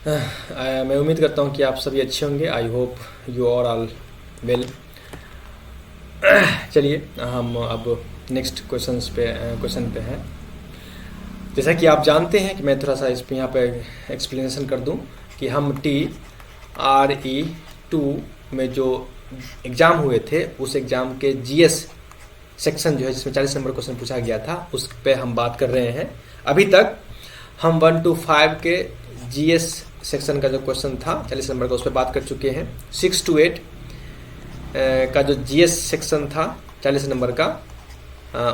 मैं उम्मीद करता हूँ कि आप सभी अच्छे होंगे। I hope you are all well. चलिए हम अब नेक्स्ट क्वेश्चन पे हैं। जैसा कि आप जानते हैं कि मैं थोड़ा सा इस पे यहाँ पे एक्सप्लेनेशन कर दूं कि हम TRE2 में जो एग्ज़ाम हुए थे उस एग्ज़ाम के GS सेक्शन जो है जिसमें 40 नंबर क्वेश्चन पूछा गया था उस पे हम बात कर रहे हैं। अभी तक हम 1 to 5 के GS सेक्शन का जो क्वेश्चन था 40 नंबर का उस पर बात कर चुके हैं। 6 to 8 का जो GS सेक्शन था 40 नंबर का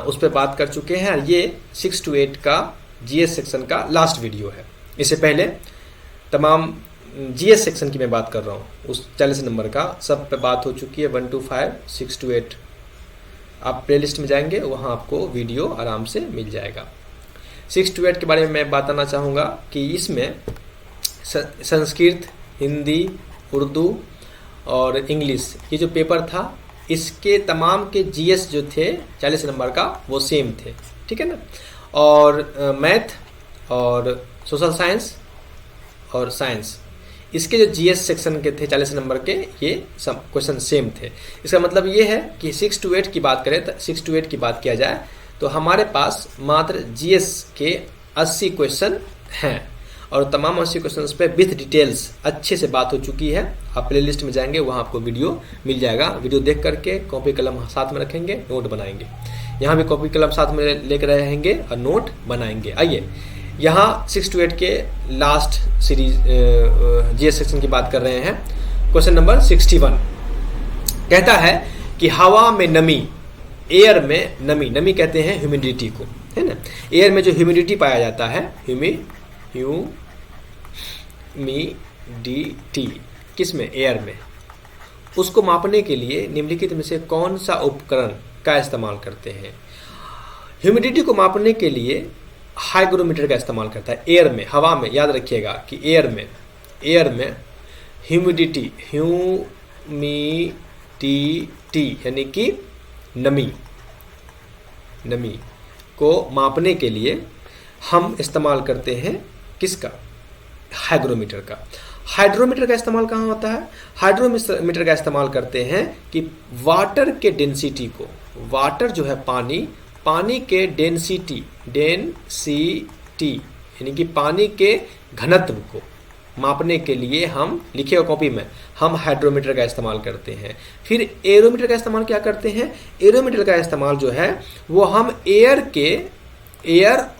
उस पर बात कर चुके हैं। ये 6 to 8 का GS सेक्शन का लास्ट वीडियो है। इससे पहले तमाम GS सेक्शन की मैं बात कर रहा हूँ, उस 40 नंबर का सब पे बात हो चुकी है। 1 to 5, 6 to 8 आप प्लेलिस्ट में जाएंगे, वहाँ आपको वीडियो आराम से मिल जाएगा। 6 to 8 के बारे में मैं बताना चाहूँगा कि इसमें संस्कृत, हिंदी, उर्दू और इंग्लिश ये जो पेपर था इसके तमाम के GS जो थे 40 नंबर का वो सेम थे, ठीक है ना। और मैथ और सोशल साइंस और साइंस इसके जो GS सेक्शन के थे 40 नंबर के ये सब क्वेश्चन सेम थे। इसका मतलब ये है कि 6 to 8 की बात करें तो 6 to 8 की बात किया जाए तो हमारे पास मात्र GS के 80 क्वेश्चन हैं और तमाम 80 क्वेश्चन पे विथ डिटेल्स अच्छे से बात हो चुकी है। आप प्ले लिस्ट में जाएंगे, वहाँ आपको वीडियो मिल जाएगा। वीडियो देख करके कॉपी कलम साथ में रखेंगे, नोट बनाएंगे। यहाँ भी कॉपी कलम साथ में लेकर रहेंगे और नोट बनाएंगे। आइए यहाँ 6 to 8 के लास्ट सीरीज GS सेक्शन की बात कर रहे हैं। क्वेश्चन नंबर 61 कहता है कि हवा में नमी, एयर में नमी, नमी कहते हैं ह्यूमिडिटी को, है ना। एयर में जो ह्यूमिडिटी पाया जाता है ह्यूमिडिटी किस में, एयर में, उसको मापने के लिए निम्नलिखित में से कौन सा उपकरण का इस्तेमाल करते हैं। ह्यूमिडिटी को मापने के लिए हाइग्रोमीटर का इस्तेमाल करता है। एयर में, हवा में, याद रखिएगा कि एयर में ह्यूमिडिटी यानी कि नमी को मापने के लिए हम इस्तेमाल करते हैं किसका, हाइग्रोमीटर का। हाइड्रोमीटर का इस्तेमाल कहाँ होता है, हाइड्रोमीटर का इस्तेमाल करते हैं कि वाटर के डेंसिटी को, वाटर जो है पानी के डेंसिटी यानी कि पानी के घनत्व को मापने के लिए हम, लिखिएगा कॉपी में, हम हाइड्रोमीटर का इस्तेमाल करते हैं। फिर एरोमीटर का इस्तेमाल क्या करते हैं, एरोमीटर का इस्तेमाल जो है वो हम एयर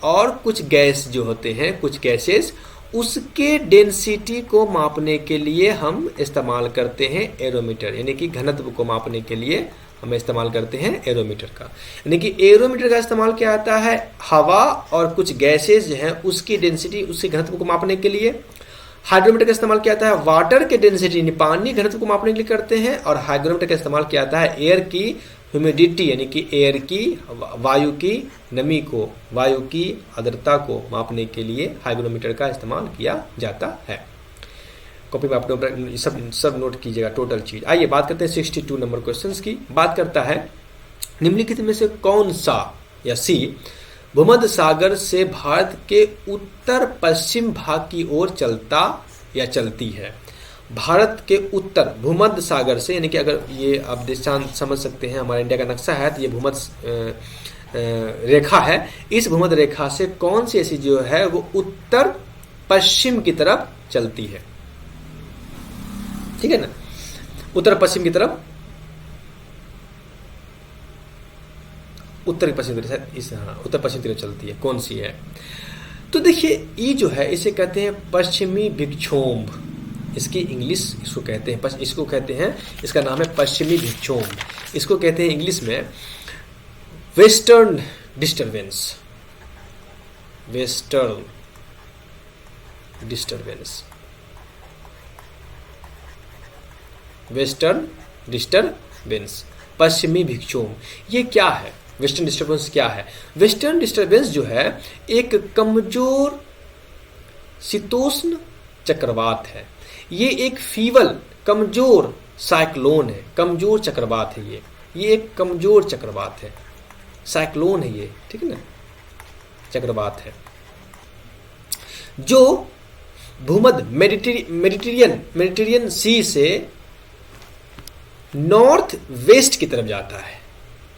और कुछ गैस जो होते हैं, कुछ गैसेस, उसके डेंसिटी को मापने के लिए हम इस्तेमाल करते हैं एरोमीटर, यानी कि घनत्व को मापने के लिए हम इस्तेमाल करते हैं एरोमीटर का। यानी कि एरोमीटर का इस्तेमाल क्या आता है, हवा और कुछ गैसेस जो हैं उसकी डेंसिटी, उसके घनत्व को मापने के लिए। हाइड्रोमीटर का इस्तेमाल क्या आता है, वाटर के डेंसिटी यानी पानी घनत्व को मापने के लिए करते हैं। और हाइग्रोमीटर का इस्तेमाल क्या आता है, एयर की ह्यूमिडिटी यानी कि एयर की, वायु की नमी को, वायु की आर्द्रता को मापने के लिए हाइग्रोमीटर का इस्तेमाल किया जाता है। कॉपी में आप सब नोट कीजिएगा टोटल चीज। आइए बात करते हैं 62 नंबर क्वेश्चंस की। बात करता है निम्नलिखित में से कौन सा, या सी, भूमध्य सागर से भारत के उत्तर पश्चिम भाग की ओर चलता या चलती है। भारत के उत्तर भूमध्य सागर से, यानी कि अगर ये आप देशांत समझ सकते हैं, हमारा इंडिया का नक्शा है तो ये भूमध्य रेखा है। इस भूमध्य रेखा से कौन सी ऐसी जो है वो उत्तर पश्चिम की तरफ चलती है, ठीक है ना, उत्तर पश्चिम की तरफ, उत्तर पश्चिम की तरफ, उत्तर पश्चिम की तरफ चलती है, कौन सी है। तो देखिए ये जो है इसे कहते हैं पश्चिमी विक्षोभ, इसकी इंग्लिश इसको कहते हैं, इसको कहते हैं, इसका नाम है पश्चिमी विक्षोभ। इसको कहते हैं इंग्लिश में western disturbance, western disturbance, western disturbance, पश्चिमी विक्षोभ। ये क्या है, वेस्टर्न डिस्टर्बेंस क्या है। वेस्टर्न डिस्टर्बेंस जो है एक कमजोर शीतोष्ण चक्रवात है। ये एक फीवल कमजोर साइक्लोन है, कमजोर चक्रवात है। ये एक कमजोर चक्रवात है, साइक्लोन है ये, ठीक है ना, चक्रवात है जो भूमध्य मेडिटेरियन सी से नॉर्थ वेस्ट की तरफ जाता है।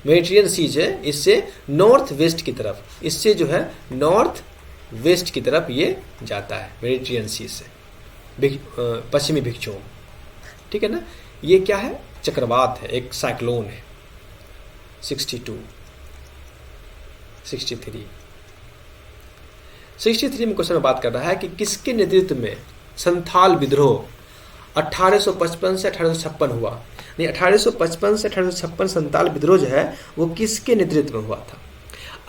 मेडिटेरियन सी से इससे नॉर्थ वेस्ट की तरफ, इससे जो है नॉर्थ वेस्ट की तरफ ये जाता है मेडिटेरियन सी से, पश्चिमी भिक्षोम, ठीक है ना। ये क्या है? चक्रवात है, एक साइक्लोन है। 62, 63 में क्वेश्चन में बात कर रहा है कि किसके नेतृत्व में संथाल विद्रोह 1855 से 1856 हुआ। नहीं, 1855 से 1856 संथाल विद्रोह जो है वो किसके नेतृत्व में हुआ था?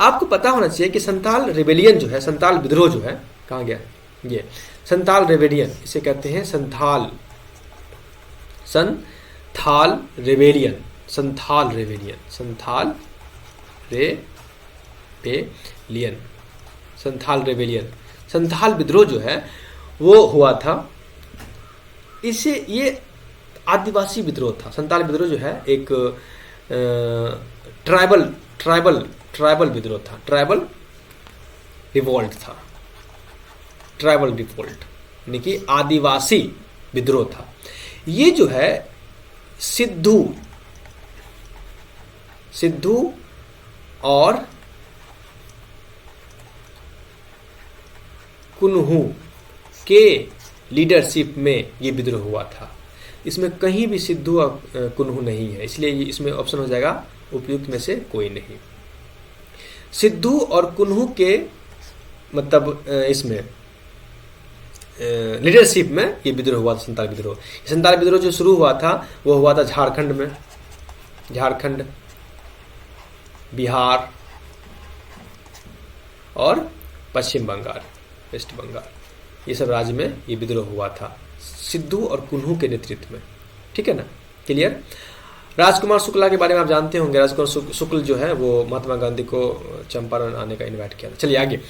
आपको पता होना चाहिए कि संथाल रिबेलियन जो है, संथाल विद्रोह जो है, कहाँ गया ये संथाल रिबेलियन, इसे कहते हैं संथाल रेबेलियन, संथाल रेबेलियन, संथाल विद्रोह जो है वो हुआ था। इसे ये आदिवासी विद्रोह था। संथाल विद्रोह जो है एक ट्राइबल विद्रोह था, ट्राइबल रिवोल्ट था, यानी कि आदिवासी विद्रोह था। ये जो है सिद्धू और कुन्हू के लीडरशिप में ये विद्रोह हुआ था। इसमें कहीं भी सिद्धू और कुन्हू नहीं है, इसलिए इसमें ऑप्शन हो जाएगा उपयुक्त में से कोई नहीं। सिद्धू और कुन्हू के मतलब इसमें लीडरशिप में ये विद्रोह हुआ था, संथाल विद्रोह। संथाल विद्रोह जो शुरू हुआ था वो हुआ था झारखंड में, झारखंड, बिहार और पश्चिम बंगाल, वेस्ट बंगाल, ये सब राज्य में ये विद्रोह हुआ था सिद्धू और कुन्हू के नेतृत्व में, ठीक है ना। क्लियर? राजकुमार शुक्ला के बारे में आप जानते होंगे। राजकुमार शुक्ल जो है वो महात्मा गांधी को चंपारण आने का इनवाइट किया था। चलिए आगे,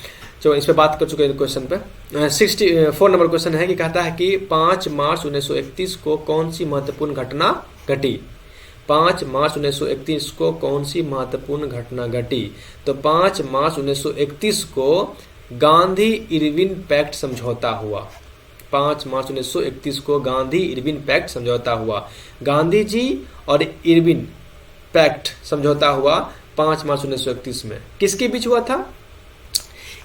जो इस पे बात कर चुके हैं क्वेश्चन पे। 64 नंबर क्वेश्चन है कि कहता है कि 5 मार्च 1931 को कौन सी महत्वपूर्ण घटना घटी? 5 मार्च 1931 को कौन सी महत्वपूर्ण घटना घटी? तो 5 मार्च 1931 को गांधी इरविन पैक्ट समझौता हुआ। 5 मार्च 1931 को गांधी इरविन पैक्ट समझौता हुआ। गांधी जी और इरविन पैक्ट समझौता हुआ 5 मार्च 1931 में। किसके बीच हुआ था?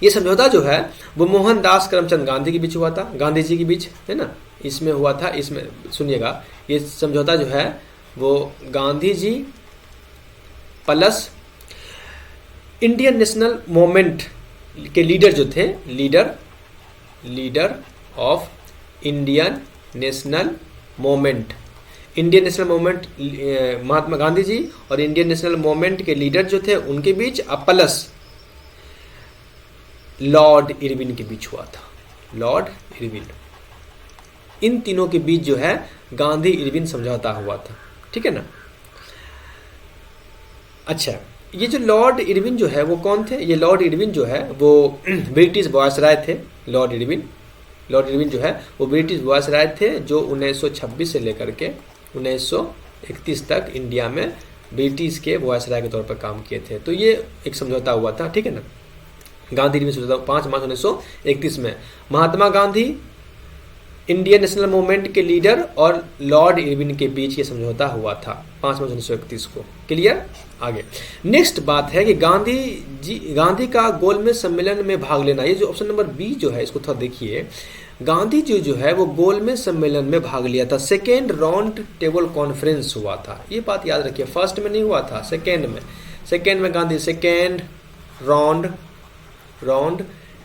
ये समझौता जो है वो मोहनदास करमचंद गांधी के बीच हुआ था, गांधी जी के बीच, है ना, इसमें हुआ था। इसमें सुनिएगा, ये समझौता जो है वो Gandhi ji plus Indian national movement के लीडर जो थे, leader of Indian national movement, Mahatma Gandhi ji और इंडियन नेशनल मूवमेंट के लीडर जो थे उनके बीच, प्लस लॉर्ड इरविन के बीच हुआ था। लॉर्ड इरविन, इन तीनों के बीच जो है गांधी इरविन समझौता हुआ था, ठीक है ना। अच्छा, ये जो लॉर्ड इरविन जो है वो कौन थे? ये लॉर्ड इरविन जो है वो ब्रिटिश वायसराय थे। लॉर्ड इरविन जो है वो ब्रिटिश वायसराय थे, जो 1926 से लेकर के 1931 तक इंडिया में ब्रिटिश के वायसराय के तौर पर काम किए थे। तो ये एक समझौता हुआ था, ठीक है ना। गांधी इरविन समझौता 5 मार्च 1931 में Mahatma Gandhi, Indian national movement के लीडर और लॉर्ड इरविन के बीच ये समझौता हुआ था 5 मार्च 1931 को। क्लियर? आगे नेक्स्ट बात है कि गांधी का गोलमेज सम्मेलन में भाग लेना। ये जो ऑप्शन नंबर बी जो है इसको थोड़ा देखिए। गांधी जी जो है वो गोलमेज सम्मेलन में भाग लिया था। सेकेंड राउंड टेबल कॉन्फ्रेंस हुआ था, ये बात याद रखिए। फर्स्ट में नहीं हुआ था, सेकेंड में Gandhi second round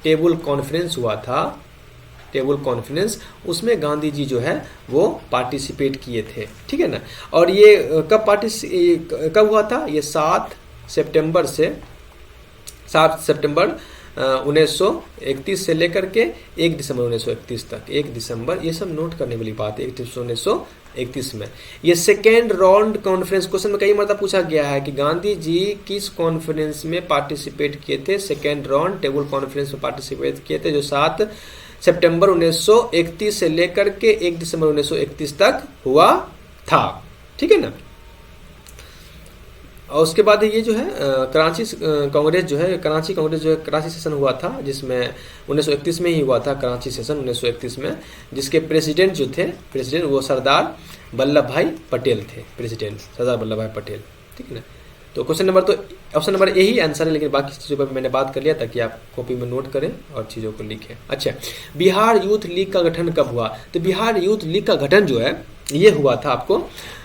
table conference हुआ था, टेबल कॉन्फ्रेंस, उसमें गांधी जी जो है वो पार्टिसिपेट किए थे, ठीक है ना। और ये कब हुआ था? ये 7 सितंबर 1931 से लेकर के 1 दिसंबर 1931 तक। 1 दिसंबर, ये सब नोट करने वाली बात है। 1 दिसंबर 1931 में ये सेकेंड राउंड कॉन्फ्रेंस, क्वेश्चन में कई मरतबा पूछा गया है कि गांधी जी किस कॉन्फ्रेंस में पार्टिसिपेट किए थे? सेकेंड राउंड टेबल कॉन्फ्रेंस में पार्टिसिपेट किए थे, जो 7 सितंबर 1931 से लेकर के 1 दिसंबर 1931 तक हुआ था, ठीक है ना। और उसके बाद ये जो है कराची कांग्रेस जो है, कराची कांग्रेस जो है, कराची सेशन हुआ था जिसमें 1931 में ही हुआ था कराची सेशन 1931 में, जिसके प्रेसिडेंट जो थे, प्रेसिडेंट वो सरदार वल्लभ भाई पटेल थे, प्रेसिडेंट सरदार वल्लभ भाई पटेल। ठीक है ना। तो क्वेश्चन नंबर, तो option number A he answer है, लेकिन बाकी चीज़ों पर मैंने बात कर लिया ताकि आप कॉपी में नोट करें और चीज़ों को लिखें। अच्छा, बिहार यूथ लीग का गठन कब हुआ? तो बिहार यूथ लीग का गठन जो है ये हुआ था आपको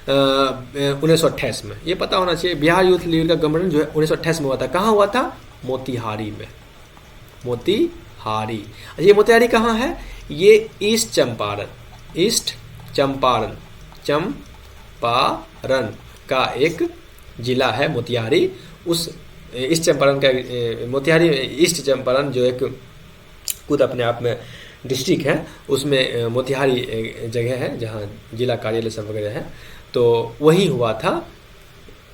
1928 में, ये पता होना चाहिए। बिहार यूथ लीग का गठन जो है 1928 में हुआ था। कहाँ हुआ था? मोतिहारी में, मोतिहारी। ये मोतिहारी कहाँ है? ये ईस्ट चंपारण, ईस्ट चंपारण, चंपारण का एक जिला है मोतिहारी। उस ईस्ट चंपारण का मोतिहारी ईस्ट चंपारण जो एक खुद अपने आप में डिस्ट्रिक्ट है, उसमें मोतिहारी जगह है जहाँ जिला कार्यालय सब वगैरह है। तो वही हुआ था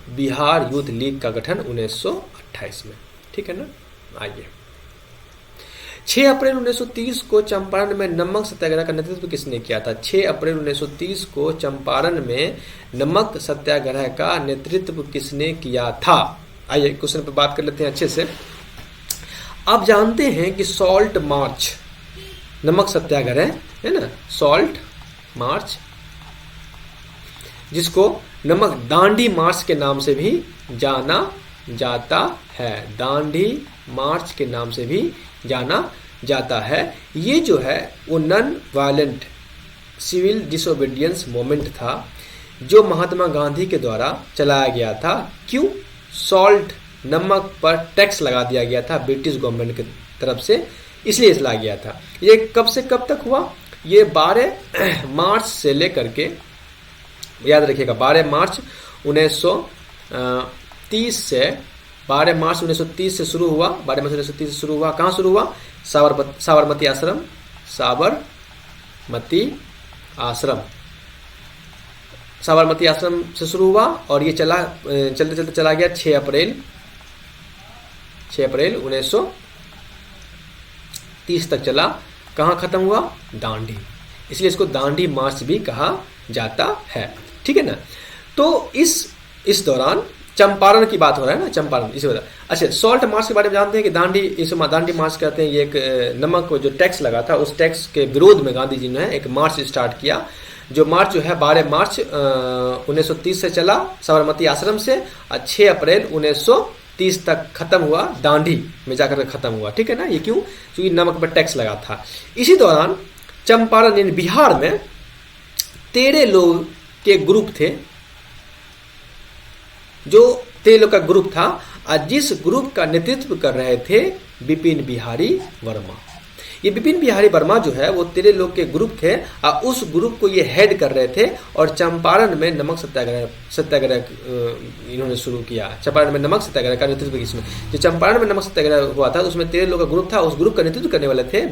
बिहार यूथ लीग का गठन 1928 में। ठीक है ना। आइए, 6 अप्रैल 1930 को चंपारण में नमक सत्याग्रह का नेतृत्व किसने किया था? 6 अप्रैल 1930 को चंपारण में नमक सत्याग्रह का नेतृत्व किसने किया था? आइए क्वेश्चन पर बात कर लेते हैं अच्छे से। आप जानते हैं कि सॉल्ट मार्च, नमक सत्याग्रह है ना, सॉल्ट मार्च, जिसको नमक दांडी मार्च के नाम से भी जाना जाता है, दांडी मार्च के नाम से भी जाना जाता है। ये जो है वो non violent civil disobedience movement था जो महात्मा गांधी के द्वारा चलाया गया था। क्यों? सॉल्ट, नमक पर टैक्स लगा दिया गया था ब्रिटिश गवर्नमेंट की तरफ से, इसलिए चलाया गया था। ये कब से कब तक हुआ? ये 12 मार्च से लेकर के, याद रखिएगा, 12 मार्च 1930 से, 12 मार्च 1930 से शुरू हुआ, 12 मार्च 1930 से शुरू हुआ। कहाँ शुरू हुआ? साबरमती आश्रम, साबरमती आश्रम, साबरमती आश्रम से शुरू हुआ और ये चला, चलते चलते चला गया 6 अप्रैल 1930 तक चला। कहाँ खत्म हुआ? दांडी, इसलिए इसको दांडी मार्च भी कहा जाता है। ठीक है ना। तो इस दौरान चंपारण की बात हो रहा है ना, चंपारण, इसी वजह। अच्छा, सॉल्ट मार्च के बारे में जानते हैं कि दांडी मार्च कहते हैं। ये एक नमक को जो टैक्स लगा था उस टैक्स के विरोध में गांधी जी ने एक मार्च स्टार्ट किया। जो मार्च जो है 12 मार्च 1930 से चला साबरमती आश्रम से, और 6 अप्रैल 1930 तक खत्म हुआ दांडी में जाकर खत्म हुआ। ठीक है ना। ये क्यों? क्योंकि नमक पर टैक्स लगा था। इसी दौरान चंपारण यानी बिहार में 13 लोग के ग्रुप थे, जो 13 लोग का ग्रुप था, और जिस ग्रुप का नेतृत्व कर रहे थे बिपिन बिहारी वर्मा। ये बिपिन बिहारी वर्मा जो है वो 13 लोग के ग्रुप थे और उस ग्रुप को ये हेड कर रहे थे। और चंपारण में नमक सत्याग्रह इन्होंने शुरू किया। चंपारण में नमक सत्याग्रह का नेतृत्व किसने? जो चंपारण में नमक सत्याग्रह हुआ था उसमें 13 लोग का ग्रुप था, उस ग्रुप का नेतृत्व करने वाले थे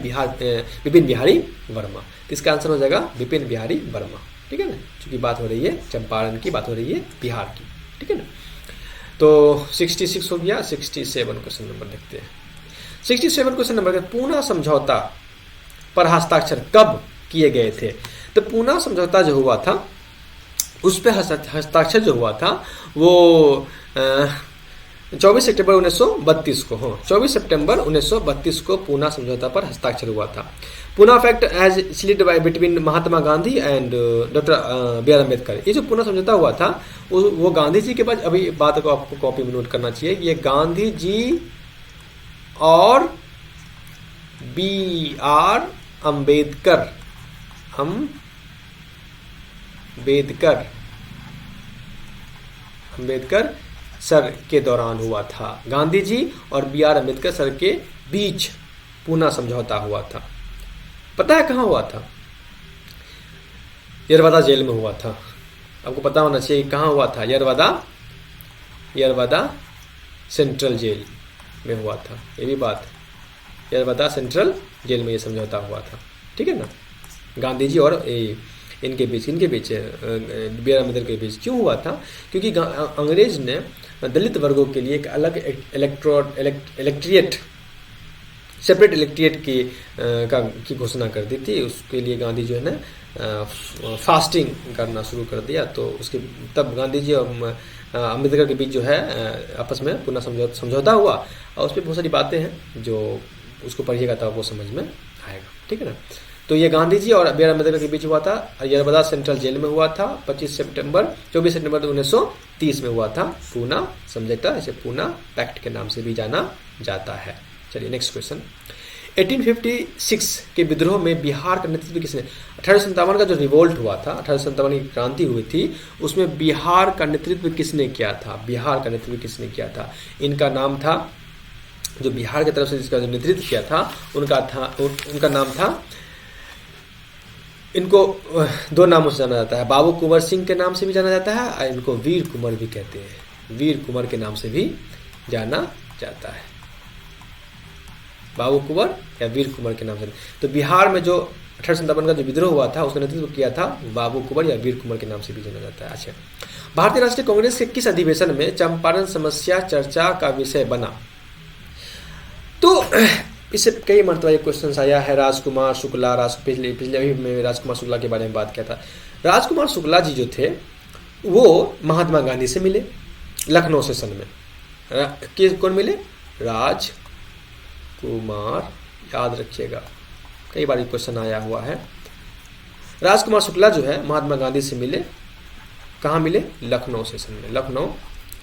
बिपिन बिहारी वर्मा। तो इसका आंसर हो जाएगा बिपिन बिहारी वर्मा। ठीक है ना, क्योंकि बात हो रही है चंपारण की, बात हो रही है बिहार की। ठीक है ना। तो 66 हो गया। 67 क्वेश्चन नंबर देखते हैं। 67 क्वेश्चन नंबर, पूना समझौता पर हस्ताक्षर कब किए गए थे? तो पूना समझौता जो हुआ था उस पर हस्ताक्षर जो हुआ था वो 24 सितंबर 1932 को, हाँ 24 सितंबर 1932 को पूना समझौता पर हस्ताक्षर हुआ था। Poona pact as sealed by between Mahatma Gandhi and doctor B R Ambedkar. ये जो पूना समझौता हुआ था वो गांधी जी के पास, अभी बात को आपको कॉपी में नोट करना चाहिए, ये गांधी जी और बी आर अम्बेडकर सर के दौरान हुआ था। गांधी जी और बी आर अम्बेडकर सर के बीच पूना समझौता हुआ था। पता है कहाँ हुआ था? यरवदा जेल में हुआ था। आपको पता होना चाहिए कहाँ हुआ था। यरवदा सेंट्रल जेल में हुआ था। ये भी बात, यरवदा सेंट्रल जेल में ये समझौता हुआ था। ठीक है ना। गांधी जी और इनके बीच बी आर अम्बेडकर के बीच क्यों हुआ था? क्योंकि अंग्रेज ने दलित वर्गों के लिए एक अलग इलेक्ट्रिएट सेपरेट इलेक्ट्रेट की घोषणा कर दी थी। उसके लिए गांधी जो है ना फास्टिंग करना शुरू कर दिया। तो उसके तब गांधी जी और अम्बेडकर के बीच जो है आपस में पुनः समझौता हुआ, और उस पर बहुत सारी बातें हैं जो उसको पढ़िएगा तब वो समझ में आएगा, ठीक है ना। तो ये गांधी जी और बी आर अम्बेडकर के बीच हुआ था। यरबदा सेंट्रल जेल में हुआ था 24 सितंबर 1930 में हुआ था पूना समझौता, इसे पूना पैक्ट के नाम से भी जाना जाता है। चलिए नेक्स्ट क्वेश्चन। 1856 के विद्रोह में बिहार का नेतृत्व किसने? 1857 का जो रिवोल्ट हुआ था, 1857 की क्रांति हुई थी, उसमें बिहार का नेतृत्व किसने किया था? बिहार का नेतृत्व किसने किया था? इनका नाम था, जो बिहार की तरफ से जिसका जो नेतृत्व किया था उनका नाम था, इनको दो नामों से जाना जाता है। बाबू कुंवर सिंह के नाम से भी जाना जाता है और इनको वीर कुंवर भी कहते हैं। वीर कुंवर के नाम से भी जाना जाता है, बाबू कुंवर या वीर कुंवर के नाम से। तो बिहार में जो 1857 का जो विद्रोह हुआ था उसका नेतृत्व किया था बाबू कुंवर या वीर कुंवर के नाम से भी जाना जाता है। अच्छा, भारतीय राष्ट्रीय कांग्रेस के किस अधिवेशन में चंपारण समस्या चर्चा का विषय बना? तो इससे कई मरतबा ये क्वेश्चन आया है। राजकुमार शुक्ला, पिछले अभी मैं राजकुमार शुक्ला के बारे में बात किया था। राजकुमार शुक्ला जी जो थे वो महात्मा गांधी से मिले लखनऊ सेशन में। कौन मिले? राजकुमार, याद रखिएगा, कई बार ये क्वेश्चन आया हुआ है। राजकुमार शुक्ला जो है महात्मा गांधी से मिले, कहाँ मिले? लखनऊ सेशन में। लखनऊ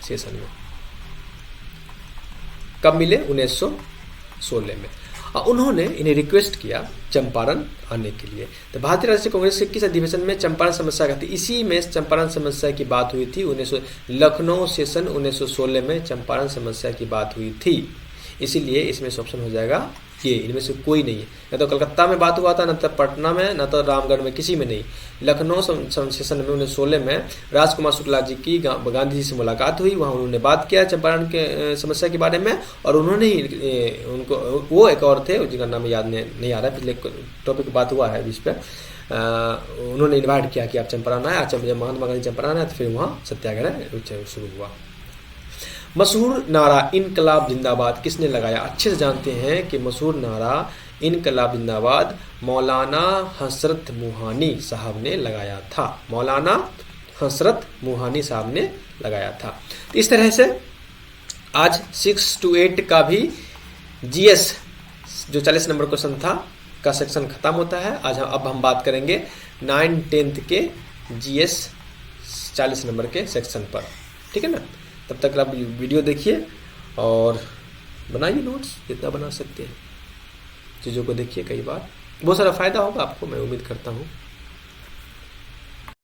सेशन में कब मिले? 1916 में। और उन्होंने इन्हें रिक्वेस्ट किया चंपारण आने के लिए। तो भारतीय राष्ट्रीय कांग्रेस के किस अधिवेशन में चंपारण समस्या का थी? इसी में चंपारण समस्या की बात हुई थी। लखनऊ सेशन 1916 में चंपारण समस्या की बात हुई थी। इसीलिए इसमें से ऑप्शन हो जाएगा ये, इनमें से कोई नहीं है। न तो कलकत्ता में बात हुआ था, न तो पटना में, न तो रामगढ़ में, किसी में नहीं। लखनऊ सेशन में 1916 में राजकुमार शुक्ला जी की गांधी जी से मुलाकात हुई। वहाँ उन्होंने बात किया चंपारण के समस्या के बारे में, और उन्होंने ही उनको, वो एक और थे जिनका नाम याद नहीं आ रहा है, पिछले टॉपिक पर बात हुआ है जिस पर उन्होंने इन्वाइट किया कि आप चंपारण आए। जब महात्मा गांधी चंपारण आए तो फिर वहाँ सत्याग्रह शुरू हुआ। मशहूर नारा इनकलाब जिंदाबाद किसने लगाया? अच्छे से जानते हैं कि मशहूर नारा इनकलाब जिंदाबाद मौलाना हसरत मुहानी साहब ने लगाया था। मौलाना हसरत मुहानी साहब ने लगाया था। तो इस तरह से आज 6 to 8 का भी जीएस जो 40 नंबर क्वेश्चन था का सेक्शन खत्म होता है। अब हम बात करेंगे 9-10 के जीएस 40 नंबर के सेक्शन पर, ठीक है ना। तब तक आप वीडियो देखिए और बनाइए नोट्स जितना बना सकते हैं। चीज़ों को देखिए, कई बार बहुत सारा फ़ायदा होगा आपको, मैं उम्मीद करता हूँ।